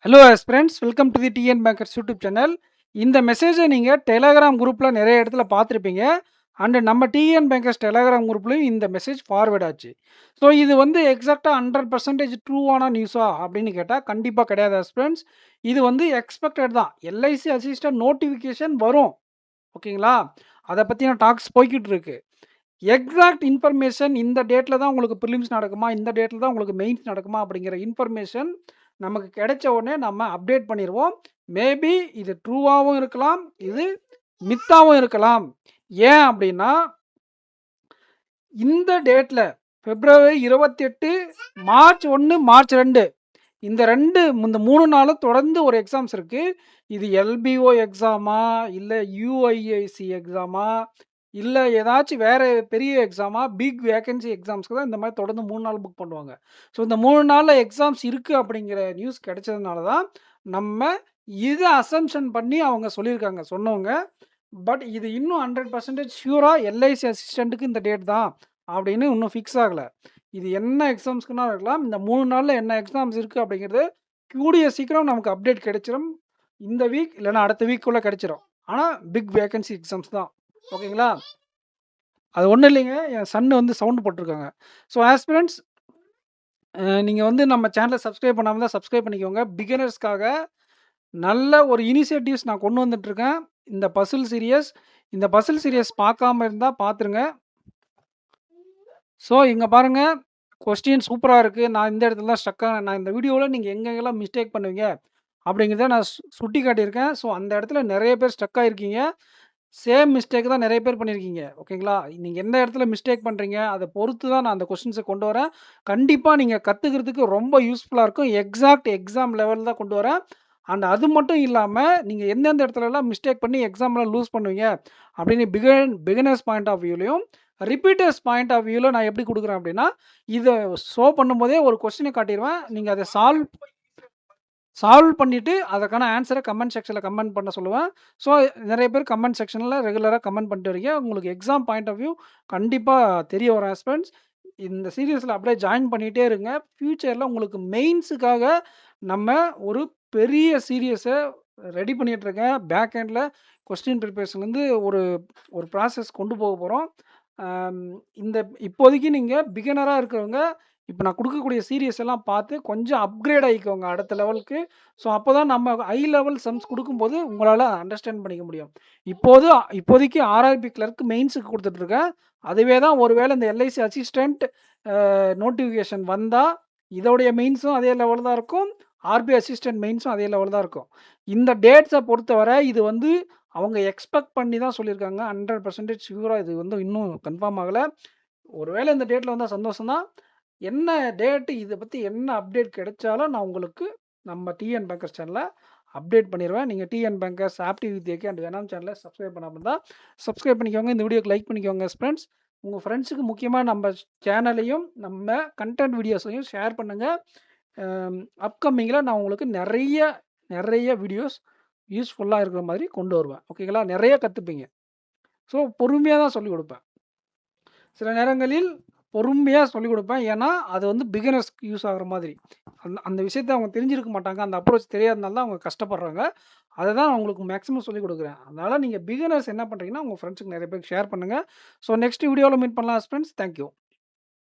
Hello friends, welcome to the TN bankers YouTube channel. இந்த மெசேஜை நீங்கள் டெலகிராம் குரூப்பில் நிறைய இடத்துல பார்த்துருப்பீங்க. அண்டு நம்ம டிஎன் பேங்கர்ஸ் டெலகிராம் குரூப்லையும் இந்த மெசேஜ் ஃபார்வேர்ட் ஆச்சு. ஸோ இது வந்து எக்ஸாக்டாக 100% ட்ரூவான நியூஸா அப்படின்னு கேட்டால் கண்டிப்பாக கிடையாது ஃப்ரெண்ட்ஸ். இது வந்து எக்ஸ்பெக்டட் தான். எல்ஐசி அசிஸ்டன்ட் நோட்டிஃபிகேஷன் வரும். ஓகேங்களா? அதை பற்றின டாக்ஸ் போய்கிட்டு இருக்கு. எக்ஸாக்ட் இன்ஃபர்மேஷன் இந்த டேட்டில் தான் உங்களுக்கு ப்ரிலிம்ஸ் நடக்குமா, இந்த டேட்டில் தான் உங்களுக்கு மெயின்ஸ் நடக்குமா அப்படிங்கிற இன்ஃபர்மேஷன் நமக்கு கிடைச்ச உடனே நம்ம அப்டேட் பண்ணிடுவோம். மேபி இது ட்ரூவாகவும் இருக்கலாம், இது மித்தாவும் இருக்கலாம். ஏன் அப்படின்னா, இந்த டேட்டில் பிப்ரவரி 28, மார்ச் 1, மார்ச் 2 இந்த 3 நாளும் தொடர்ந்து ஒரு எக்ஸாம்ஸ் இருக்குது. இது எல்பிஓ எக்ஸாமா, இல்லை யூஐஐசி எக்ஸாமா, இல்ல ஏதாச்சும் வேற பெரிய எக்ஸாமா, பிக் வேக்கன்சி எக்ஸாம்ஸ்க்கு தான் இந்த மாதிரி தொடர்ந்து 3 நாள் புக் பண்ணுவாங்க. ஸோ இந்த 3 நாள்ல எக்ஸாம்ஸ் இருக்கு அப்படிங்கிற நியூஸ் கிடைச்சதுனால தான் நம்ம இத அசம்ப்ஷன் பண்ணி அவங்க சொல்லியிருக்காங்க சொன்னவங்க. பட் இது இன்னும் 100% ஷூரா எல்ஐசி அசிஸ்டன்ட்க்கு இந்த டேட் தான் அப்படின்னு இன்னும் ஃபிக்ஸ் ஆகல. இது என்ன எக்ஸாம்ஸ்க்குனா இருக்கலாம். இந்த 3 நாள்ல என்ன எக்ஸாம்ஸ் இருக்கு அப்படிங்கிறது கூடிய சீக்கிரம் நமக்கு அப்டேட் கிடைச்சிரும். இந்த வீக் இல்லைன்னா அடுத்த வீக்குள்ள கிடைச்சிரும். ஆனா பிக் வேக்கன்சி எக்ஸாம்ஸ் தான். ஓகேங்களா? அது ஒன்றும் இல்லைங்க. என் சன்னு வந்து சவுண்ட் போட்டிருக்காங்க. ஸோ ஆஸ்பிரண்ட்ஸ், நீங்கள் வந்து நம்ம சேனலை சப்ஸ்கிரைப் பண்ணாமல் தான் சப்ஸ்கிரைப் பண்ணிக்கோங்க. பிகினர்ஸ்க்காக நல்ல ஒரு இனிஷியேட்டிவ்ஸ் நான் கொண்டு வந்துட்டுருக்கேன். இந்த பசில் சீரியஸ் பார்க்காம இருந்தால் பார்த்துருங்க. ஸோ இங்கே பாருங்கள், கொஸ்டின் சூப்பராக இருக்குது. நான் இந்த இடத்துல தான் ஸ்டக் ஆனேன். நான் இந்த வீடியோவில் நீங்கள் எங்கெங்கெல்லாம் மிஸ்டேக் பண்ணுவீங்க அப்படிங்கிறத நான் சுட்டி காட்டியிருக்கேன். ஸோ அந்த இடத்துல நிறைய பேர் ஸ்டக் ஆகிருக்கீங்க. சேம் மிஸ்டேக் தான் நிறைய பேர் பண்ணியிருக்கீங்க. ஓகேங்களா? நீங்க எந்த இடத்துல மிஸ்டேக் பண்றீங்க, அத பொறுத்து தான் நான் அந்த கொஸ்டின்ஸ கொண்டு வரேன். கண்டிப்பா நீங்க கத்துக்கிறதுக்கு ரொம்ப யூஸ்ஃபுல்லா இருக்கும். எக்ஸாக்ட் எக்ஸாம் லெவல் தான் கொண்டு வரேன். அண்ட் அது மட்டும் இல்லாம, நீங்க எந்தெந்த இடத்துலலாம் மிஸ்டேக் பண்ணி எக்ஸாம்ல லூஸ் பண்ணுவீங்க அப்படின்னு பிகினர்ஸ் பாயிண்ட் ஆஃப் வியூலயும், ரிப்பீட்டர்ஸ் பாயிண்ட் ஆஃப் வியூல நான் எப்படி குடுக்குறேன் அப்படின்னா, இத ஷோ பண்ணும்போதே ஒரு கொஸ்டின காட்டிருவேன். நீங்க அத சால்வ் பண்ணிட்டு, அதற்கான ஆன்ஸர கமெண்ட் செக்ஷன்ல கமெண்ட் பண்ண சொல்லுவேன். ஸோ, நெறைய பேர் கமெண்ட் செக்ஷன்ல ரெகுலரா கமெண்ட் பண்ணிட்டு வரீங்க. உங்களுக்கு எக்ஸாம் பாயிண்ட் ஆஃப் வியூ கண்டிப்பா தெரிய வரும் ஆஸ்பிரண்ட்ஸ். இந்த சீரியஸ்ல அப்படியே ஜாயின் பண்ணிட்டே இருங்க. ஃபியூச்சர்ல உங்களுக்கு மெயின்ஸுக்காக நம்ம ஒரு பெரிய சீரியஸ ரெடி பண்ணிட்டு இருக்கேன். பேக் எண்ட்ல கொஸ்டின் ப்ரிப்பரேஷன்லேருந்து ஒரு ஒரு ப்ராசஸ் கொண்டு போக போறோம். இந்த இப்போதைக்கு நீங்க பிகினரா இருக்கிறவங்க இப்ப நான் குடுக்கக்கூடிய சீரியஸ் எல்லாம் பார்த்து கொஞ்சம் அப்கிரேட் ஆயிக்கோங்க அடுத்த லெவலுக்கு. ஸோ அப்பதான் நம்ம ஹை லெவல் சம்ஸ் குடுக்கும்போது உங்களால அண்டர்ஸ்டாண்ட் பண்ணிக்க முடியும். இப்போதைக்கு ஆர்ஆர்பி கிளர்க் மெயின்ஸுக்கு குடுத்துட்டுருக்கேன். அதுவே தான் ஒருவேளை இந்த எல்ஐசி அசிஸ்டன்ட் நோட்டிஃபிகேஷன் வந்தா, இதோடைய மெயின்ஸும் அதே லெவல் தான் இருக்கும். ஆர்பி அசிஸ்டன்ட் மெயின்ஸும் அதே லெவல் தான் இருக்கும். இந்த டேட்ஸ பொறுத்தவரை இது வந்து அவங்க எக்ஸ்பெக்ட் பண்ணி தான் சொல்லியிருக்காங்க. 100% ஷூரா இது வந்து இன்னும் கன்ஃபார்ம் ஆகல. ஒருவேளை இந்த டேட்ல வந்தா சந்தோஷம் தான். என்ன டேட் இத பத்தி என்ன அப்டேட் கிடைச்சாலும் நான் உங்களுக்கு நம்ம டிஎன் பேங்கர்ஸ் சேனல்ல அப்டேட் பண்ணிருவேன். நீங்க டிஎன் பேங்கர்ஸ், ஆப்டிவ் வித் ஏகே அண்ட் வெனாம் சேனல சப்ஸ்கிரைப் பண்ணாம இருந்தா சப்ஸ்கிரைப் பண்ணிக்கோங்க. இந்த வீடியோக்கு லைக் பண்ணிக்கோங்க ஃப்ரெண்ட்ஸ். உங்க ஃப்ரெண்ட்ஸுக்கு முக்கியமா நம்ம சேனலையும், நம்ம கன்டென்ட் வீடியோஸையும் ஷேர் பண்ணுங்க. அப்கமிங்ல நான் உங்களுக்கு நெறைய வீடியோஸ் யூஸ்ஃபுல்லா இருக்கிற மாதிரி கொண்டு வருவேன். ஓகேங்களா? நெறைய கத்துப்பீங்க. ஸோ பொறுமையா தான் சொல்லிக் குடுப்பேன். சில நேரங்களில் பொறுமையா சொல்லிக் குடுப்பேன். ஏன்னா, அது வந்து பிகினர்ஸ்க்கு யூஸ் ஆகுற மாதிரி. அந்த அந்த விஷயத்த அவங்க தெரிஞ்சிருக்க மாட்டாங்க. அந்த அப்ரோச் தெரியாதனால தான் அவங்க கஷ்டப்படுறாங்க. அத தான் நான் உங்களுக்கு மேக்ஸிமம் சொல்லிக் குடுக்குறேன். அதனால நீங்க பிகினர்ஸ் என்ன பண்றீங்கன்னா, உங்க ஃப்ரெண்ட்ஸ்க்கு நெறைய பேருக்கு ஷேர் பண்ணுங்க. ஸோ நெக்ஸ்ட் வீடியோல மீட் பண்ணலாம் ஃபிரெண்ட்ஸ். Thank you.